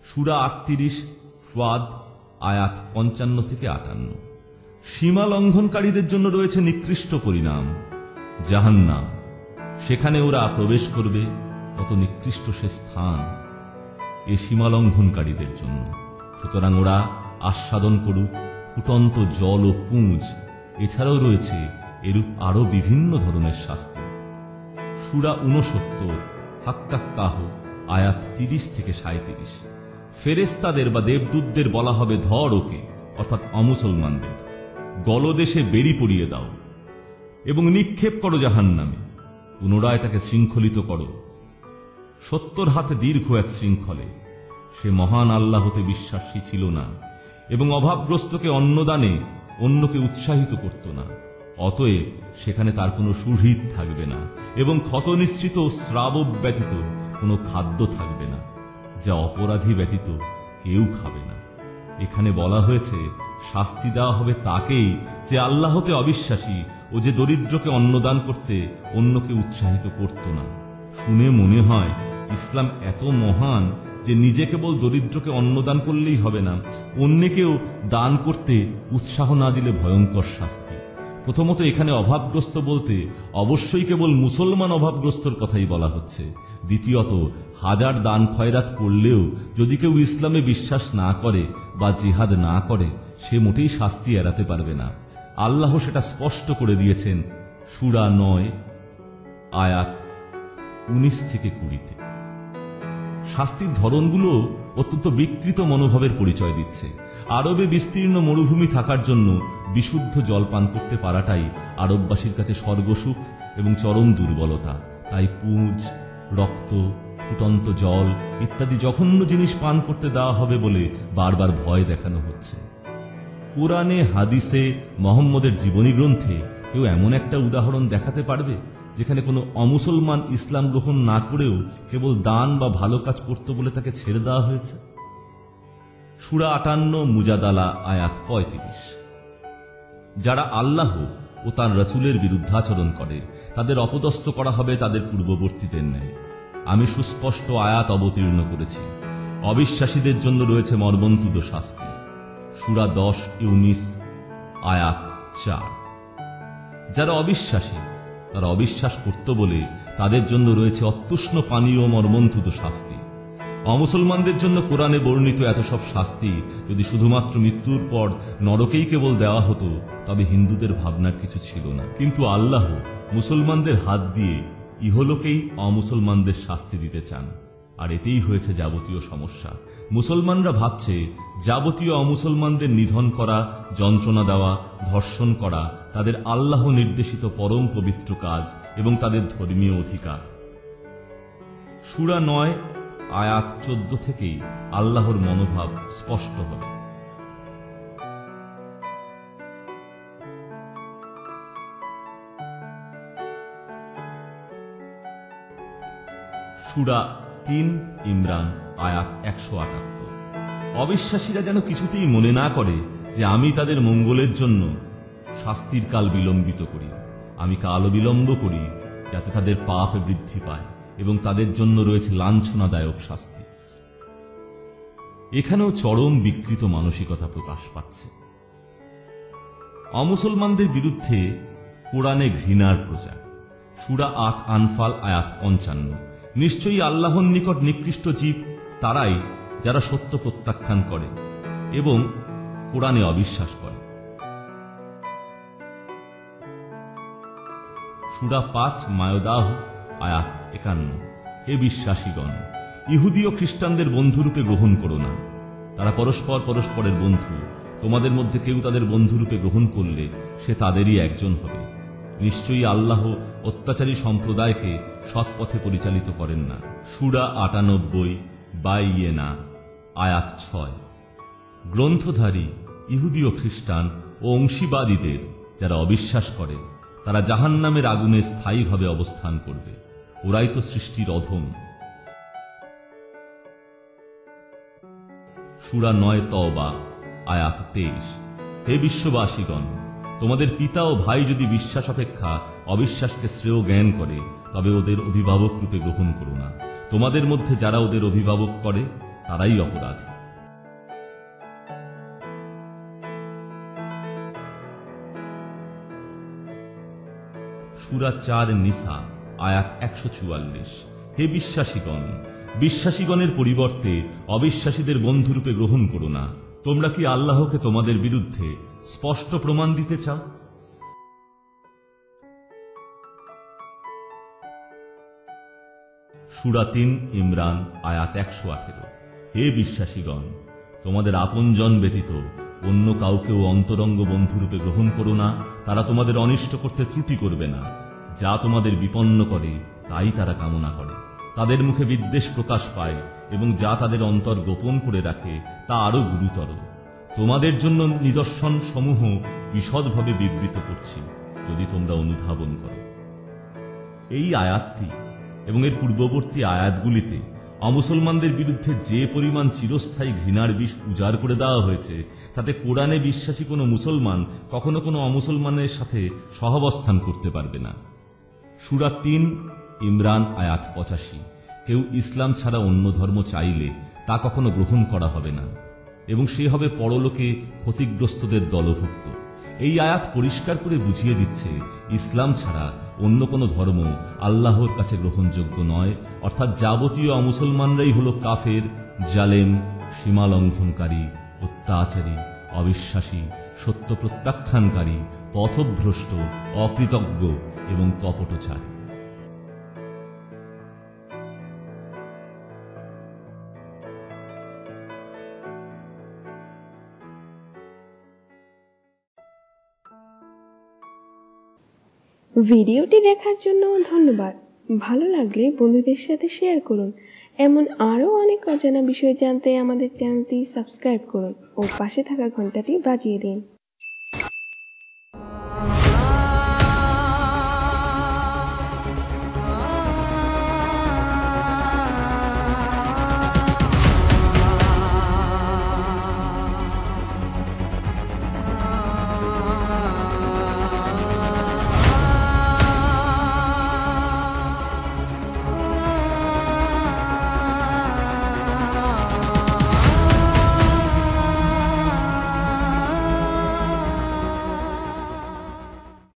সূরা ৩৮ ফাদ আয়াত ৫৫ থেকে ৫৮। সীমা লঙ্ঘনকারীদের জন্য রয়েছে নিকৃষ্ট পরিণাম, জাহান্নাম। সেখানে ওরা প্রবেশ করবে, কত নিকৃষ্ট সে স্থান এ সীমা লঙ্ঘনকারীদের জন্য। সুতরাং ওরা আস্বাদন করুক ফুটন্ত জল ও পুঁজ। এছাড়াও রয়েছে এরূপ আরো বিভিন্ন ধরনের শাস্তি। সূরা ৬৯ হাক্কাক্কাহ আয়াত ৩০ থেকে ৩৭। ফেরেশতাদের বা দেবদূতদের বলা হবে, ধর ওকে, অর্থাৎ অমুসলমানদের, গলদেশে বেড়ি পরিয়ে দাও এবং নিক্ষেপ করো জাহান্নামে। পুনরায় তাকে শৃঙ্খলিত করো ৭০ হাতে দীর্ঘ এক শৃঙ্খলে। সে মহান আল্লাহ হতে বিশ্বাসী ছিল না এবং অভাবগ্রস্তকে অন্নদানে অন্যকে উৎসাহিত করত না। অতএব সেখানে তার কোনো সুহৃদ থাকবে না এবং ক্ষত নিঃসৃত শ্রাব ব্যতীত কোনো খাদ্য থাকবে না, যা অপরাধী ব্যতীত কেউ খাবে না। এখানে বলা হয়েছে শাস্তি দেওয়া হবে তাকেই যে আল্লাহতে অবিশ্বাসী ও যে দরিদ্রকে অন্নদান করতে অন্যকে উৎসাহিত করত না। শুনে মনে হয় ইসলাম এত মহান যে নিজে কেবল দরিদ্রকে অন্নদান করলেই হবে না, অন্যকেও দান করতে উৎসাহ না দিলে ভয়ঙ্কর শাস্তি। প্রথমত এখানে অভাবগ্রস্ত বলতে অবশ্যই কেবল মুসলমান অভাবগ্রস্তর কথাই বলা হচ্ছে। দ্বিতীয়ত, হাজার দান খয়রাত করলেও যদি কেউ ইসলামে বিশ্বাস না করে বা জিহাদ না করে, সে মোটেই শাস্তি এড়াতে পারবে না। আল্লাহ সেটা স্পষ্ট করে দিয়েছেন সূরা ৯ আয়াত ১৯ থেকে ২০-তে। শাস্তির ধরনগুলো অত্যন্ত বিকৃত মনোভাবের পরিচয় দিচ্ছে। আরবে বিস্তীর্ণ মরুভূমি থাকার জন্য বিশুদ্ধ জল পান করতে পারাটাই আরববাসীর কাছে স্বর্গসুখ এবং চরম দুর্বলতা। তাই পুঁজ, রক্ত, ফুটন্ত জল ইত্যাদি জঘন্য জিনিস পান করতে দেওয়া হবে বলে বারবার ভয় দেখানো হচ্ছে। কোরআনে, হাদিসে, মুহাম্মদের জীবনী গ্রন্থে কেউ এমন একটা উদাহরণ দেখাতে পারবে যেখানে কোনো অমুসলমান ইসলাম গ্রহণ না করেও কেবল দান বা ভালো কাজ করত বলে তাকে ছেড়ে দেওয়া হয়েছে? সূরা ৫৮ মুজাদালা আয়াত ৩৫। যারা আল্লাহ ও তার রাসূলের বিরুদ্ধাচরণ করে তাদের অপদস্থ করা হবে তাদের পূর্ববর্তীদের ন্যায়। আমি সুস্পষ্ট আয়াত অবতীর্ণ করেছি, অবিশ্বাসীদের জন্য রয়েছে মর্মন্তুদ শাস্তি। সূরা ১০ ইউনিস আয়াত ৪। যারা অবিশ্বাসী তারা অবিশ্বাস করত বলে তাদের জন্য রয়েছে অত্যুষ্ণ পানীয় ও মর্মন্তুদ শাস্তি। অমুসলমানদের জন্য কোরআনে বর্ণিত এত সব শাস্তি যদি শুধুমাত্র মৃত্যুর পর নরকেই কেবল দেওয়া হতো তবে হিন্দুদের ভাবনার কিছু ছিল না। কিন্তু আল্লাহ মুসলমানদের হাত দিয়ে ইহলোকেই অমুসলমানদের শাস্তি দিতে চান, আর এতেই হয়েছে যাবতীয় সমস্যা। মুসলমানরা ভাবছে যাবতীয় অমুসলমানদের নিধন করা, যন্ত্রণা দেওয়া, ধর্ষণ করা তাদের আল্লাহ নির্দেশিত পরম পবিত্র কাজ এবং তাদের ধর্মীয় অধিকার। সূরা ৯ আয়াত ১৪ থেকেই আল্লাহর মনোভাব স্পষ্ট হবে। সূরা ৩ ইমরান আয়াত ১৭৮। অবিশ্বাসীরা যেন কিছুতেই মনে না করে যে আমি তাদের মঙ্গলের জন্য শাস্তির কাল বিলম্বিত করি। আমি কাল বিলম্ব করি যাতে তাদের পাপ বৃদ্ধি পায় এবং তাদের জন্য রয়েছে লাঞ্ছনাদায়ক শাস্তি। এখানেও চরম বিকৃত মানসিকতা প্রকাশ পাচ্ছে। অমুসলমানদের বিরুদ্ধে কোরআনে ঘৃণার প্রচার। সূরা ৮ আনফাল আয়াত ৫৫। নিশ্চয়ই আল্লাহর নিকট নিকৃষ্ট জীব তারাই যারা সত্য প্রত্যাখ্যান করে এবং কোরআনে অবিশ্বাস করে। সূরা ৫ মায়দাহ আয়াত ৫১। হে বিশ্বাসীগণ, ইহুদি ও খ্রিস্টানদের বন্ধুরূপে গ্রহণ করো না। তারা পরস্পর পরস্পরের বন্ধু। তোমাদের মধ্যে কেউ তাদের বন্ধুরূপে গ্রহণ করলে সে তাদেরই একজন হবে। নিশ্চয়ই আল্লাহ অত্যাচারী সম্প্রদায়কে সৎ পথে পরিচালিত করেন না। সূরা ৯৮ বাইয়েনা আয়াত ৬। গ্রন্থধারী ইহুদি ও খ্রিস্টান ও অংশীবাদীদের যারা অবিশ্বাস করে তারা জাহান্নামের আগুনে স্থায়ীভাবে অবস্থান করবে। ওরাই তো সৃষ্টির অধম। সূরা ৯ তওবা আয়াত ২৩। হে বিশ্ববাসীগণ, তোমাদের পিতা ও ভাই যদি বিশ্বাস অপেক্ষা অবিশ্বাসকে শ্রেয় জ্ঞান করে তবে ওদের অভিভাবক রূপে গ্রহণ করো না। তোমাদের মধ্যে যারা ওদের অভিভাবক করে তারাই অপরাধী। সূরা ৪ নিসা আয়াত ১৪৪। হে বিশ্বাসীগণ, বিশ্বাসীগণের পরিবর্তে অবিশ্বাসীদের বন্ধুরূপে গ্রহণ করো না। তোমরা কি আল্লাহকে তোমাদের বিরুদ্ধে স্পষ্ট প্রমাণ দিতে চাও? সূরা ৩ ইমরান আয়াত ১১৮। হে বিশ্বাসীগণ, তোমাদের আপনজন ব্যতীত অন্য কাউকেও অন্তরঙ্গ বন্ধুরূপে গ্রহণ করো না। তারা তোমাদের অনিষ্ট করতে ত্রুটি করবে না। যা তোমাদের বিপন্ন করে তাই তারা কামনা করে। তাদের মুখে বিদ্বেষ প্রকাশ পায় এবং যা তাদের অন্তর গোপন করে রাখে তা আরো গুরুতর। তোমাদের জন্য নিদর্শন সমূহ বিশদভাবে বিবৃত করছি, যদি তোমরা অনুধাবন করো। এই আয়াতটি এবং এর পূর্ববর্তী আয়াতগুলিতে অমুসলমানদের বিরুদ্ধে যে পরিমাণ চিরস্থায়ী ঘৃণার বিষ উজাড় করে দেওয়া হয়েছে, তাতে কোরআনে বিশ্বাসী কোনো মুসলমান কখনো কোনো অমুসলমানের সাথে সহাবস্থান করতে পারবে না। সূরা ৩ ইমরান আয়াত ৮৫। কেউ ইসলাম ছাড়া অন্য ধর্ম চাইলে তা কখনো গ্রহণ করা হবে না এবং সে হবে পরলোকে ক্ষতিগ্রস্তদের দলভুক্ত। এই আয়াত পরিষ্কার করে বুঝিয়ে দিচ্ছে, ইসলাম ছাড়া অন্য কোনো ধর্ম আল্লাহর কাছে গ্রহণযোগ্য নয়। অর্থাৎ যাবতীয় অমুসলমানরাই হল কাফের, জালেম, সীমালঙ্ঘনকারী, অত্যাচারী, অবিশ্বাসী, সত্য প্রত্যাখ্যানকারী, পথভ্রষ্ট, অকৃতজ্ঞ এবং কপটচারী। ভিডিওটি দেখার জন্য ধন্যবাদ। ভালো লাগলে বন্ধুদের সাথে শেয়ার করুন। এমন আরও অনেক অজানা বিষয় জানতে আমাদের চ্যানেলটি সাবস্ক্রাইব করুন ও পাশে থাকা ঘন্টাটি বাজিয়ে দিন।